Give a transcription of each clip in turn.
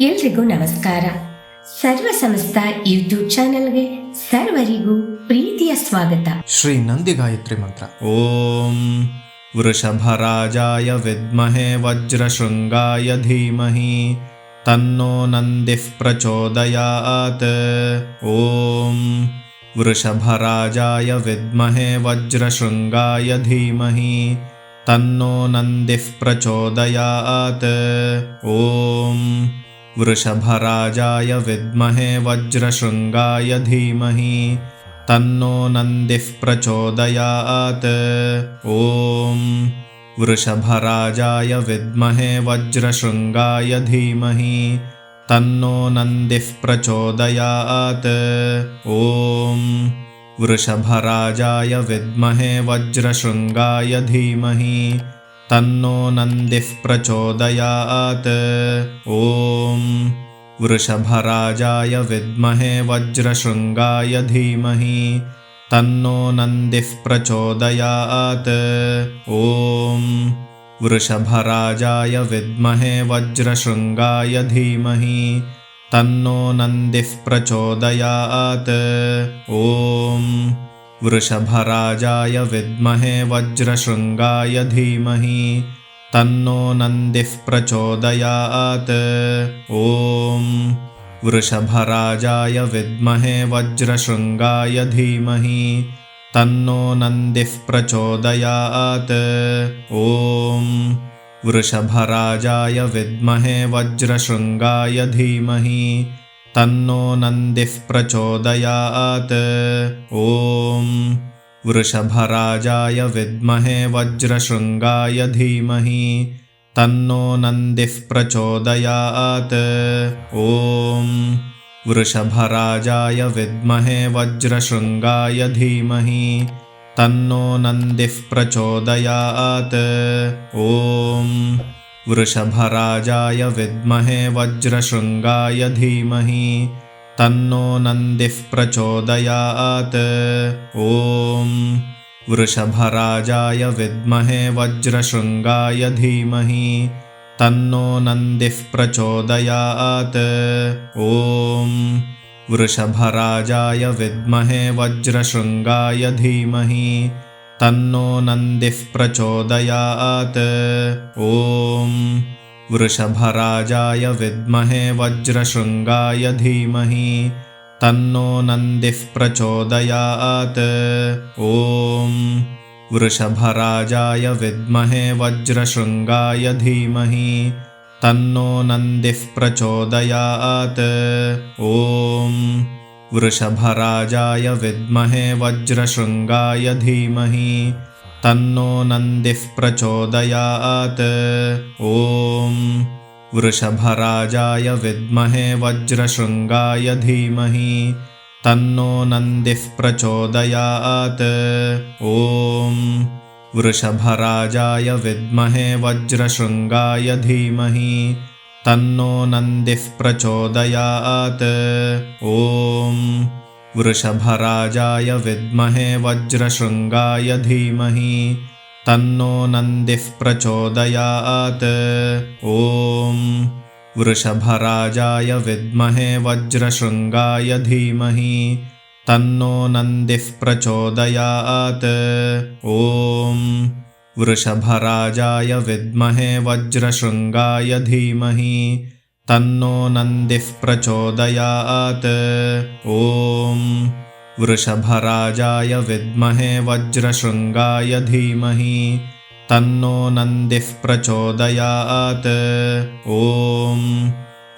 ಎಲ್ರಿಗೂ ನಮಸ್ಕಾರ. ಸರ್ವ ಸಮಸ್ತ ಯೂಟ್ಯೂಬ್ ಚಾನೆಲ್ಗೆ ಸರ್ವರಿಗೂ ಪ್ರೀತಿಯ ಸ್ವಾಗತ. ಶ್ರೀ ನಂದಿ ಗಾಯತ್ರಿ ಮಂತ್ರ. ಓಂ ವೃಷಭರಾಜಾಯ ವಿದ್ಮಹೇ ವಜ್ರಶೃಂಗಾಯ ಧೀಮಹಿ ತನ್ನೋ ನಂದಿಃ ಪ್ರಚೋದಯಾತ್. ಓಂ ವೃಷಭರಾಜಾಯ ವಿದ್ಮಹೇ ವಜ್ರಶೃಂಗಾಯ ಧೀಮಹಿ ತನ್ನೋ ನಂದಿಃ ಪ್ರಚೋದಯಾತ್. ಓಂ ವೃಷಭರಾಜಾಯ ವಿದ್ಮಹೇ ವಜ್ರಶೃಂಗಾಯ ಧೀಮಹಿ ತನ್ನೋ ನಂದಿಃ ಪ್ರಚೋದಯಾತ್. ಓಂ ವೃಷಭರಾಜಾಯ ವಿದ್ಮಹೇ ವಜ್ರಶೃಂಗಾಯ ಧೀಮಹಿ ತನ್ನೋ ನಂದಿಃ ಪ್ರಚೋದಯಾತ್. ಓಂ ವೃಷಭರಾಜಾಯ ವಿದ್ಮಹೇ ವಜ್ರಶೃಂಗಾಯ ಧೀಮಹಿ ತನ್ನೋ ನಂದಿಃ ಪ್ರಚೋದಯಾತ್. ಓಂ ವೃಷಭರಾಜಾಯ ವಿದ್ಮಹೇ ವಜ್ರಶೃಂಗಾಯ ಧೀಮಹಿ ತನ್ನೋ ನಂದಿಃ ಪ್ರಚೋದಯಾತ್. ಓಂ ವೃಷಭರಾಜಾಯ ವಿದ್ಮಹೇ ವಜ್ರಶೃಂಗಾಯ ಧೀಮಹಿ ತನ್ನೋ ನಂದಿಃ ಪ್ರಚೋದಯಾತ್. ಓಂ ವೃಷಭರಾಜಾಯ ವಿದ್ಮಹೇ ವಜ್ರಶೃಂಗಾಯ ಧೀಮಹಿ ತನ್ನೋ ನಂದಿಃ ಪ್ರಚೋದಯಾತ್. ಓಂ ವೃಷಭರಾಜಾಯ ವಿದ್ಮಹೇ ವಜ್ರಶೃಂಗಾಯ ಧೀಮಹಿ ತನ್ನೋ ನಂದಿಃ ಪ್ರಚೋದಯಾತ್. ಓಂ ವೃಷಭರಾಜಾಯ ವಿದ್ಮಹೇ ವಜ್ರಶೃಂಗಾಯ ಧೀಮಹಿ ತನ್ನೋ ನಂದಿಃ ಪ್ರಚೋದಯಾತ್. ಓಂ ವೃಷಭರಾಜಾಯ ವಿದ್ಮಹೇ ವಜ್ರಶೃಂಗಾಯ ಧೀಮಹಿ ತನ್ನೋ ನಂದಿಃ ಪ್ರಚೋದಯಾತ್. ಓಂ ವೃಷಭರಾಜಾಯ ವಿದ್ಮಹೇ ವಜ್ರಶೃಂಗಾಯ ಧೀಮಹಿ ತನ್ನೋ ನಂದಿಃ ಪ್ರಚೋದಯಾತ್. ಓಂ ವೃಷಭರಾಜಾಯ ವಿದ್ಮಹೇ ವಜ್ರಶೃಂಗಾಯ ಧೀಮಹಿ ತನ್ನೋ ನಂದಿಃ ಪ್ರಚೋದಯಾತ್. ಓಂ ವೃಷಭರಾಜಾಯ ವಿದ್ಮಹೇ ವಜ್ರಶೃಂಗಾಯ ಧೀಮಹಿ ತನ್ನೋ ನಂದಿಃ ಪ್ರಚೋದಯಾತ್. ಓಂ ವೃಷಭರಾಜಾಯ ವಿದ್ಮಹೇ ವಜ್ರಶೃಂಗಾಯ ಧೀಮಹಿ ತನ್ನೋ ನಂದಿಃ ಪ್ರಚೋದಯಾತ್. ಓಂ ವೃಷಭರಾಜಾಯ ವಿದ್ಮಹೇ ವಜ್ರಶೃಂಗಾಯ ಧೀಮಹಿ ತನ್ನೋ ನಂದಿಃ ಪ್ರಚೋದಯಾತ್. ಓಂ ವೃಷಭರಾಜಾಯ ವಿದ್ಮಹೇ ವಜ್ರಶೃಂಗಾಯ ಧೀಮಹಿ ತನ್ನೋ ನಂದಿಃ ಪ್ರಚೋದಯಾತ್. ಓಂ ವೃಷಭರಾಜಾಯ ವಿದ್ಮಹೇ ವಜ್ರಶೃಂಗಾಯ ಧೀಮಹಿ ತನ್ನೋ ನಂದಿಃ ಪ್ರಚೋದಯಾತ್. ಓಂ ವೃಷಭರಾಜಾಯ ವಿದ್ಮಹೇ ವಜ್ರಶೃಂಗಾಯ ಧೀಮಹಿ ತನ್ನೋ ನಂದಿಃ ಪ್ರಚೋದಯಾತ್. ಓಂ ವೃಷಭರಾಜಾಯ ವಿದ್ಮಹೇ ವಜ್ರಶೃಂಗಾಯ ಧೀಮಹಿ ತನ್ನೋ ನಂದಿಃ ಪ್ರಚೋದಯಾತ್. ಓಂ ವೃಷಭರಾಜಾಯ ವಿದ್ಮಹೇ ವಜ್ರಶೃಂಗಾಯ ಧೀಮಹಿ ತನ್ನೋ ನಂದಿಃ ಪ್ರಚೋದಯಾತ್. ಓಂ ವೃಷಭರಾಜಾಯ ವಿದ್ಮಹೇ ವಜ್ರಶೃಂಗಾಯ ಧೀಮಹಿ ತನ್ನೋ ನಂದಿಃ ಪ್ರಚೋದಯಾತ್. ಓಂ ವೃಷಭರಾಜಾಯ ವಿದ್ಮಹೇ ವಜ್ರಶೃಂಗಾಯ ಧೀಮಹಿ ತನ್ನೋ ನಂದಿಃ ಪ್ರಚೋದಯಾತ್. ಓಂ ವೃಷಭರಾಜಾಯ ವಿದ್ಮಹೇ ವಜ್ರಶೃಂಗಾಯ ಧೀಮಹಿ ತನ್ನೋ ನಂದಿಃ ಪ್ರಚೋದಯಾತ್. ಓಂ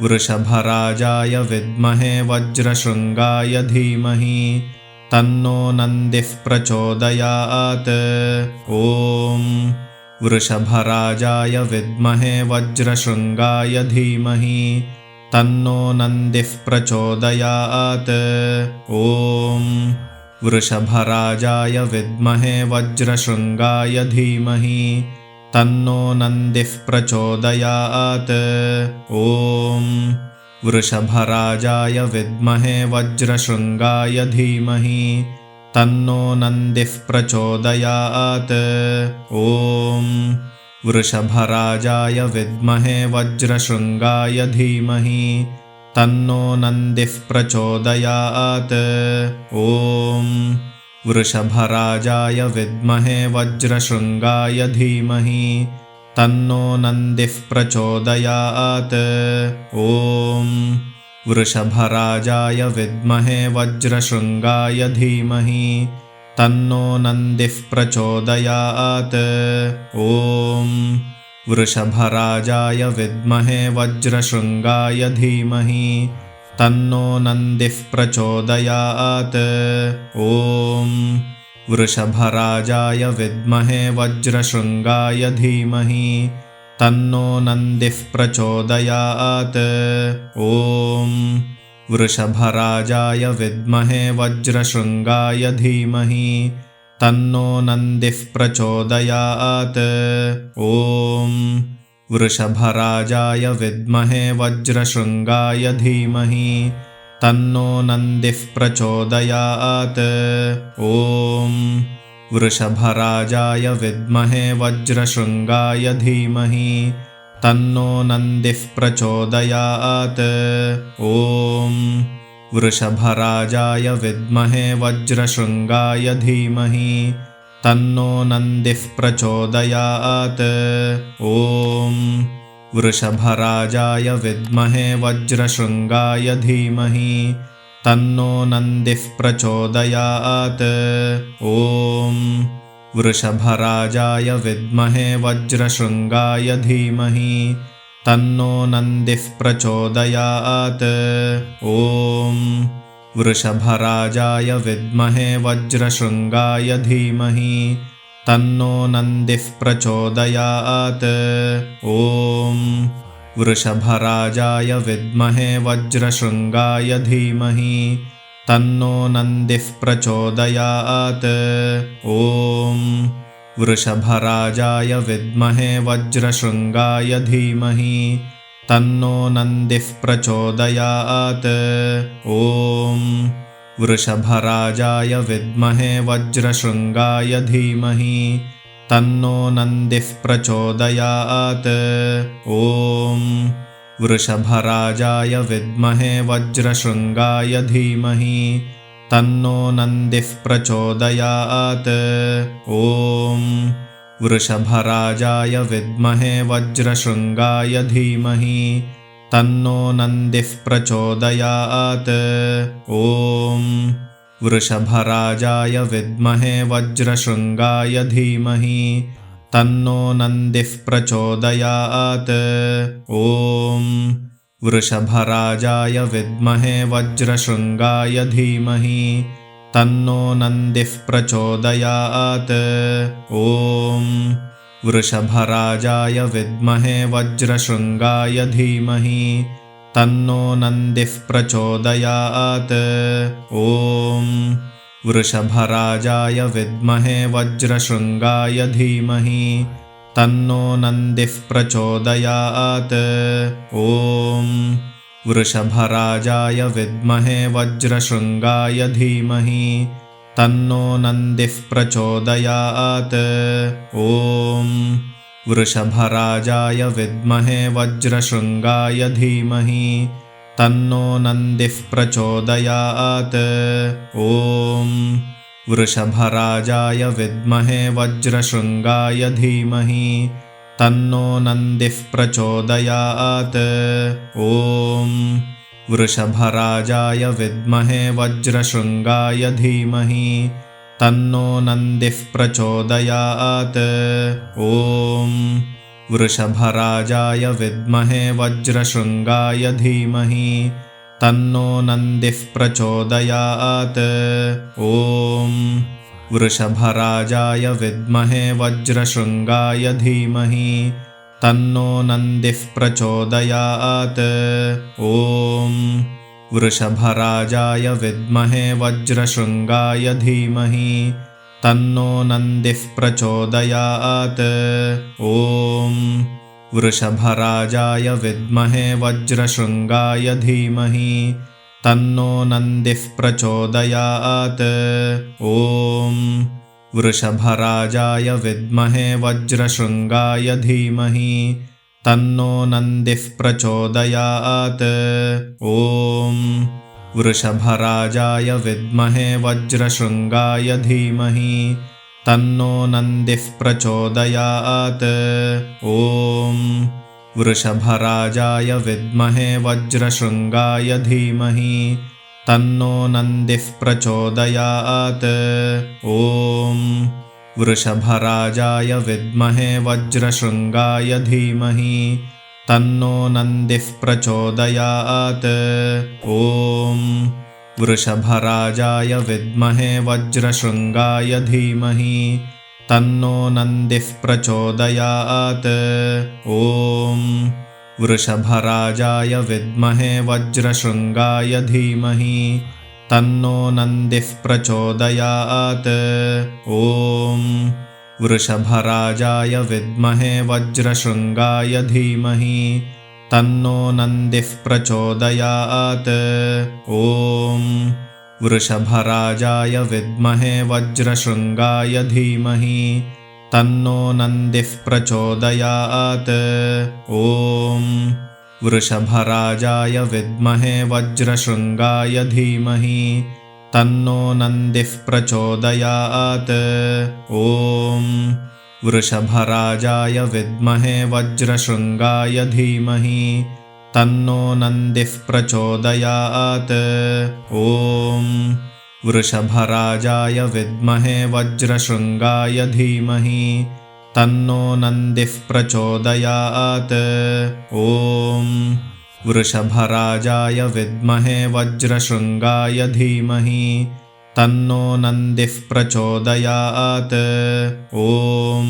ವೃಷಭರಾಜಾಯ ವಿದ್ಮಹೇ ವಜ್ರಶೃಂಗಾಯ ಧೀಮಹಿ ತನ್ನೋ ನಂದಿಃ ಪ್ರಚೋದಯಾತ್. ಓಂ ವೃಷಭರಾಜಾಯ ವಿದ್ಮಹೇ ವಜ್ರಶೃಂಗಾಯ ಧೀಮಹಿ ತನ್ನೋ ನಂದಿಃ ಪ್ರಚೋದಯಾತ್. ಓಂ ವೃಷಭರಾಜಾಯ ವಿದ್ಮಹೇ ವಜ್ರಶೃಂಗಾಯ ಧೀಮಹಿ ತನ್ನೋ ನಂದಿಃ ಪ್ರಚೋದಯಾತ್. ಓಂ ವೃಷಭರಾಜಾಯ ವಿದ್ಮಹೇ ವಜ್ರಶೃಂಗಾಯ ಧೀಮಹಿ ತನ್ನೋ ನಂದಿಃ ಪ್ರಚೋದಯಾತ್. ಓಂ वृषभराजाय विद्महे वज्रशृङ्गाय धीमहि तन्नो नन्दिः प्रचोदयात्। ॐ वृषभराजाय विद्महे वज्रशृङ्गाय धीमहि तन्नो नन्दिः प्रचोदयात्। ॐ वृषभराजाय विद्महे वज्रशृङ्गाय धीमहि तन्नो नन्दिः प्रचोदयात्। ॐ वृषभराजाय विद्महे वज्रशृङ्गाय धीमहि तन्नो नन्दिः प्रचोदयात्। ॐ वृषभराजाय विद्महे वज्रशृङ्गाय धीमहि तन्नो नन्दिः प्रचोदयात्। ॐ वृषभराजाय विद्महे वज्रशृङ्गाय धीमहि तन्नो नन्दिः प्रचोदयात्। ॐ वृषभराजाय विद्महे वज्रशृङ्गाय धीमहि तन्नो नन्दिः प्रचोदयात्। ॐ वृषभराजाय विद्महे वज्रशृङ्गाय धीमहि तन्नो नन्दिः प्रचोदयात्। ॐ वृषभराजाय विद्महे वज्रशृङ्गाय धीमहि तन्नो नन्दिः प्रचोदयात्। ॐ वृषभराजाय विद्महे वज्रशृङ्गाय धीमहि तन्नो नन्दिः प्रचोदयात्। ॐ वृषभराजाय विद्महे वज्रशृङ्गाय धीमहि तन्नो नन्दिः प्रचोदयात्। ॐ वृषभराजाय विद्महे वज्रशृङ्गाय धीमहि तन्नो नन्दिः प्रचोदयात्। ॐ वृषभराजाय विद्महे वज्रशृङ्गाय धीमहि तन्नो नन्दिः प्रचोदयात्। ॐ वृषभराजाय विद्महे वज्रशृङ्गाय धीमहि तन्नो नन्दिः प्रचोदयात्। ॐ वृषभराजाय विद्महे वज्रशृङ्गाय धीमहि तन्नो नन्दिः प्रचोदयात्। ॐ वृषभराजाय विद्महे वज्रशृङ्गाय धीमहि तन्नो नन्दिः प्रचोदयात्। ॐ वृषभराजाय विद्महे वज्रशृङ्गाय धीमहि तन्नो नन्दिः प्रचोदयात्। ॐ वृषभराजाय विद्महे वज्रशृङ्गाय धीमहि तन्नो नन्दिः प्रचोदयात्। ॐ वृषभराजाय विद्महे वज्रशृङ्गाय धीमहि तन्नो नन्दिः प्रचोदयात्। ॐ वृषभराजाय विद्महे वज्रशृङ्गाय धीमहि तन्नो नन्दिः प्रचोदयात्। ॐ वृषभराजाय विद्महे वज्रशृङ्गाय धीमहि तन्नो नन्दिः प्रचोदयात्। ॐ वृषभराजाय विद्महे वज्रशृङ्गाय धीमहि तन्नो नन्दिः प्रचोदयात्। ॐ वृषभराजाय विद्महे वज्रशृङ्गाय धीमहि तन्नो नन्दिः प्रचोदयात्। ॐ वृषभराजाय विद्महे वज्रशृङ्गाय धीमहि तन्नो नन्दिः प्रचोदयात्। ॐ वृषभराजाय विद्महे वज्रशृङ्गाय धीमहि तन्नो नन्दिः प्रचोदयात्। ॐ वृषभराजाय विद्महे वज्रशृङ्गाय धीमहि तन्नो नन्दिः प्रचोदयात्। ॐ वृषभराजाय विद्महे वज्रशृङ्गाय धीमहि तन्नो नन्दिः प्रचोदयात्। ॐ वृषभराजाय विद्महे वज्रशृङ्गाय धीमहि तन्नो नन्दिः प्रचोदयात्। ॐ वृषभराजाय विद्महे वज्रशृङ्गाय धीमहि तन्नो नन्दिः प्रचोदयात्। ॐ वृषभराजाय विद्महे वज्रशृङ्गाय धीमहि तन्नो नन्दिः प्रचोदयात्। ॐ वृषभराजाय विद्महे वज्रशृङ्गाय धीमहि तन्नो नन्दिः प्रचोदयात्। ॐ वृषभराजाय विद्महे वज्रशृङ्गाय धीमहि तन्नो नन्दिः प्रचोदयात्। ॐ वृषभराजाय विद्महे वज्रशृङ्गाय धीमहि तन्नो नन्दिः प्रचोदयात्। ॐ वृषभराजाय विद्महे वज्रशृङ्गाय धीमहि तन्नो नन्दिः प्रचोदयात्। ॐ वृषभराजाय विद्महे वज्रशृङ्गाय धीमहि तन्नो नन्दिः प्रचोदयात्। ॐ वृषभराजाय विद्महे वज्रशृङ्गाय धीमहि तन्नो नन्दिः प्रचोदयात्। ॐ वृषभराजाय विद्महे वज्रशृङ्गाय धीमहि तन्नो नन्दिः प्रचोदयात्। ॐ वृषभराजाय विद्महे वज्रशृङ्गाय धीमहि तन्नो नन्दिः प्रचोदयात्। ॐ वृषभराजाय विद्महे वज्रशृङ्गाय धीमहि तन्नो नन्दिः प्रचोदयात्। ॐ वृषभराजाय विद्महे वज्रशृङ्गाय धीमहि तन्नो नन्दिः प्रचोदयात्। ॐ वृषभराजाय विद्महे वज्रशृङ्गाय धीमहि तन्नो नन्दिः प्रचोदयात्। ॐ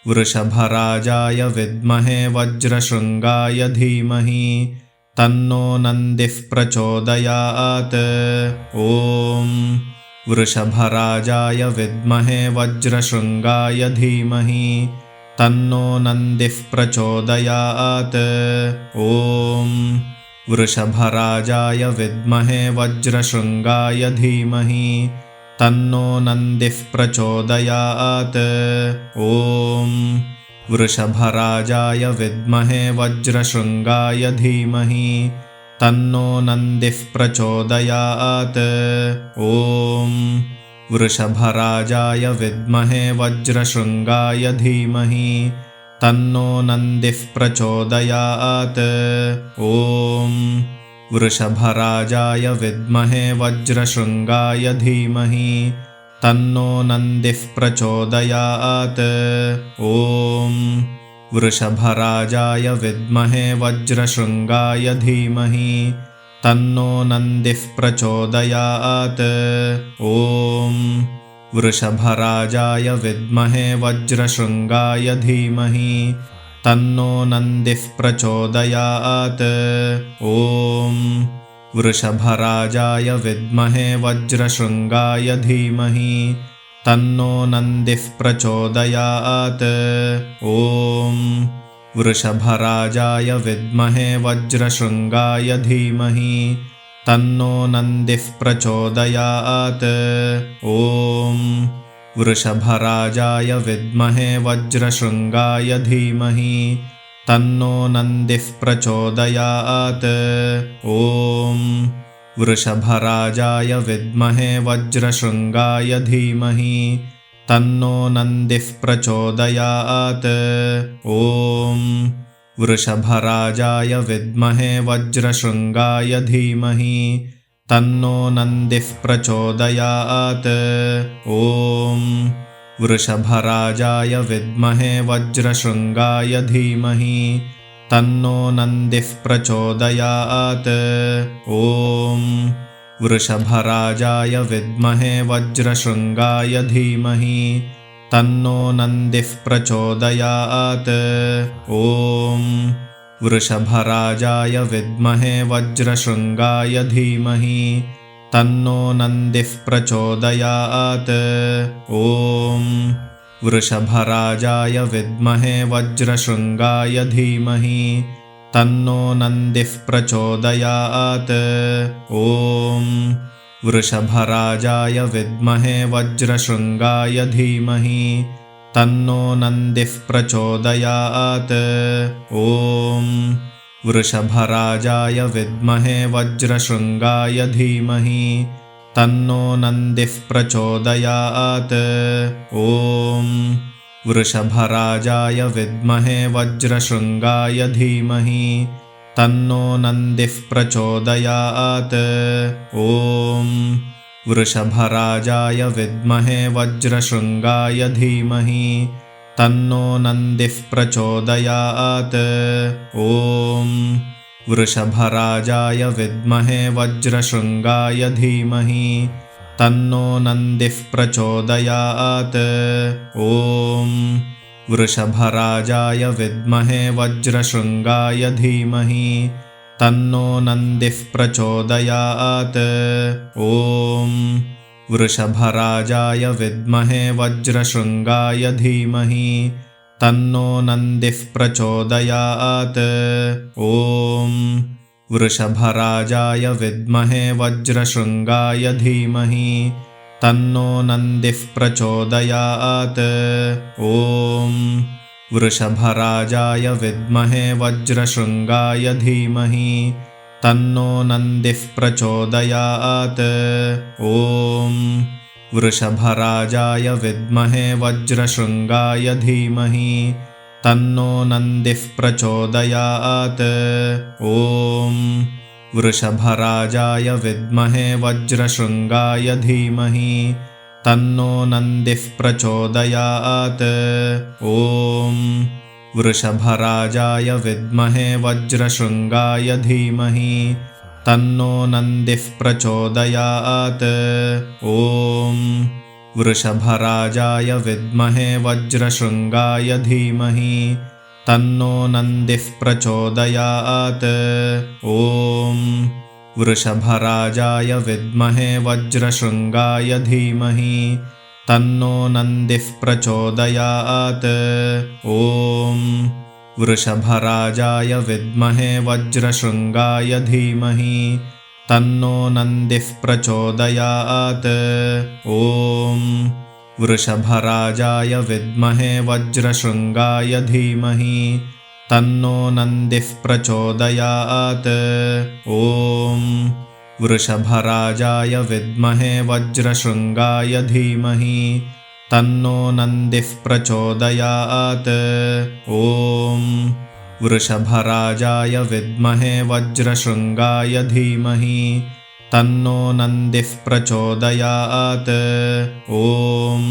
वृषभराजाय विद्महे वज्रशृङ्गाय धीमहि तन्नो नन्दिः प्रचोदयात्। ॐ वृषभराजाय विद्महे वज्रशृङ्गाय धीमहि तन्नो नन्दिः प्रचोदयात्। ॐ वृषभराजाय विद्महे वज्रशृङ्गाय धीमहि तन्नो नन्दिः प्रचोदयात्। ॐ वृषभराजाय विद्महे वज्रशृङ्गाय धीमहि तन्नो नन्दिः प्रचोदयात्। ॐ वृषभराजाय विद्महे वज्रशृङ्गाय धीमहि तन्नो नन्दिः प्रचोदयात्। ॐ वृषभराजाय विद्महे वज्रशृङ्गाय धीमहि तन्नो नन्दिः प्रचोदयात्। ॐ वृषभराजाय विद्महे वज्रशृङ्गाय धीमहि तन्नो नन्दिः प्रचोदयात्। ॐ वृषभराजाय विद्महे वज्रशृङ्गाय धीमहि तन्नो नन्दिः प्रचोदयात्। ॐ वृषभराजाय विद्महे वज्रशृङ्गाय धीमहि तन्नो नन्दिः प्रचोदयात्। ॐ वृषभराजाय विद्महे वज्रशृङ्गाय धीमहि तन्नो नन्दिः प्रचोदयात्। ॐ वृषभराजाय विद्महे वज्रशृङ्गाय धीमहि तन्नो नन्दिः प्रचोदयात्। ॐ वृषभराजाय विद्महे वज्रशृङ्गाय धीमहि तन्नो नन्दिः प्रचोदयात्। ॐ वृषभराजाय विद्महे वज्रशृङ्गाय धीमहि तन्नो नन्दिः प्रचोदयात्। ॐ वृषभराजाय विद्महे वज्रशृङ्गाय धीमहि तन्नो नन्दिः प्रचोदयात्। ॐ वृषभराजाय विद्महे वज्रशृङ्गाय धीमहि तन्नो नन्दिः प्रचोदयात्। ॐ वृषभराजाय विद्महे वज्रशृङ्गाय धीमहि तन्नो नन्दिः प्रचोदयात्। ॐ वृषभराजाय विद्महे वज्रशृङ्गाय धीमहि तन्नो नन्दिः प्रचोदयात्। ॐ वृषभराजाय विद्महे वज्रशृङ्गाय धीमहि तन्नो नन्दिः प्रचोदयात्। ॐ वृषभराजाय विद्महे वज्रशृङ्गाय धीमहि तन्नो नन्दिः प्रचोदयात्। ॐ वृषभराजाय विद्महे वज्रशृङ्गाय धीमहि तन्नो नन्दिः प्रचोदयात्। ॐ वृषभराजाय विद्महे वज्रशृङ्गाय धीमहि तन्नो नन्दिः प्रचोदयात्। ॐ वृषभराजाय विद्महे वज्रशृङ्गाय धीमहि तन्नो नन्दिः प्रचोदयात्। ॐ वृषभराजाय विद्महे वज्रशृङ्गाय धीमहि तन्नो नन्दिः प्रचोदयात्। ॐ वृषभराजाय विद्महे वज्रशृङ्गाय धीमहि तन्नो नन्दिः प्रचोदयात्। ॐ वृषभराजाय विद्महे वज्रशृङ्गाय धीमहि तन्नो नन्दिः प्रचोदयात्। ॐ वृषभराजाय विद्महे वज्रशृङ्गाय धीमहि तन्नो नन्दिः प्रचोदयात्। ॐ वृषभराजाय विद्महे वज्रशृङ्गाय धीमहि तन्नो नन्दिः प्रचोदयात्। ॐ वृषभराजाय विद्महे वज्रशृङ्गाय धीमहि तन्नो नन्दिः प्रचोदयात्। ॐ वृषभराजाय विद्महे वज्रशृङ्गाय धीमहि तन्नो नन्दिः प्रचोदयात्। ॐ वृषभराजाय विद्महे वज्रशृङ्गाय धीमहि तन्नो नन्दिः प्रचोदयात्। ॐ वृषभराजाय विद्महे वज्रशृङ्गाय धीमहि तन्नो नन्दिः प्रचोदयात्। ॐ वृषभराजाय विद्महे वज्रशृङ्गाय धीमहि तन्नो नन्दिः प्रचोदयात्। ॐ वृषभराजाय विद्महे वज्रशृङ्गाय धीमहि तन्नो नन्दिः प्रचोदयात्। ॐ वृषभराजाय विद्महे वज्रशृङ्गाय धीमहि तन्नो नन्दिः प्रचोदयात्। ॐ वृषभराजाय विद्महे वज्रशृङ्गाय धीमहि तन्नो नन्दिः प्रचोदयात्। ॐ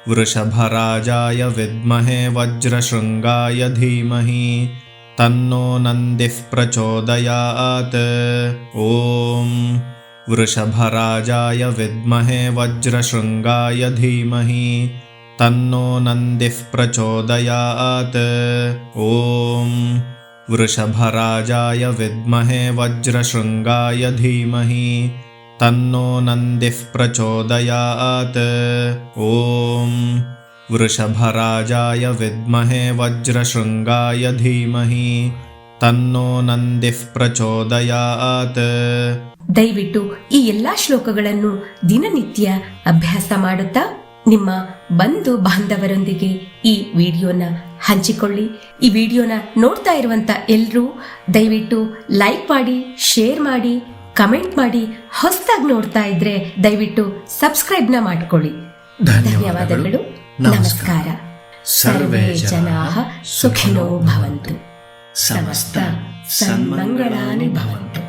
वृषभराजाय विद्महे वज्रशृङ्गाय धीमहि तन्नो नन्दिः प्रचोदयात्। ॐ वृषभराजाय विद्महे वज्रशृङ्गाय धीमहि तन्नो नन्दिः प्रचोदयात्। ॐ वृषभराजाय विद्महे वज्रशृङ्गाय धीमहि तन्नो नन्दिः प्रचोदयात्। ॐ वृषभराजाय विद्महे वज्रशृङ्गाय धीमहि तन्नो नन्दिः प्रचोदयात्। ದಯವಿಟ್ಟು ಈ ಎಲ್ಲಾ ಶ್ಲೋಕಗಳನ್ನು ದಿನನಿತ್ಯ ಅಭ್ಯಾಸ ಮಾಡುತ್ತಾ ನಿಮ್ಮ ಬಂಧು ಬಾಂಧವರೊಂದಿಗೆ ಈ ವಿಡಿಯೋನ ಹಂಚಿಕೊಳ್ಳಿ. ಈ ವಿಡಿಯೋನ ನೋಡ್ತಾ ಇರುವಂತ ಎಲ್ಲರೂ ದಯವಿಟ್ಟು ಲೈಕ್ ಮಾಡಿ, ಶೇರ್ ಮಾಡಿ, ಕಮೆಂಟ್ ಮಾಡಿ. ಹೊಸದಾಗಿ ನೋಡ್ತಾ ಇದ್ರೆ ದಯವಿಟ್ಟು ಸಬ್ಸ್ಕ್ರೈಬ್ ನ ಮಾಡ್ಕೊಳ್ಳಿ. ಧನ್ಯವಾದಗಳು. ನಮಸ್ಕಾರ. ಸರ್ವೇ ಜನಾಃ ಸುಖಿನೋ ಭವಂತು. ಸಮಸ್ತ ಸನ್ಮಂಗಳಾನಿ ಭವಂತು.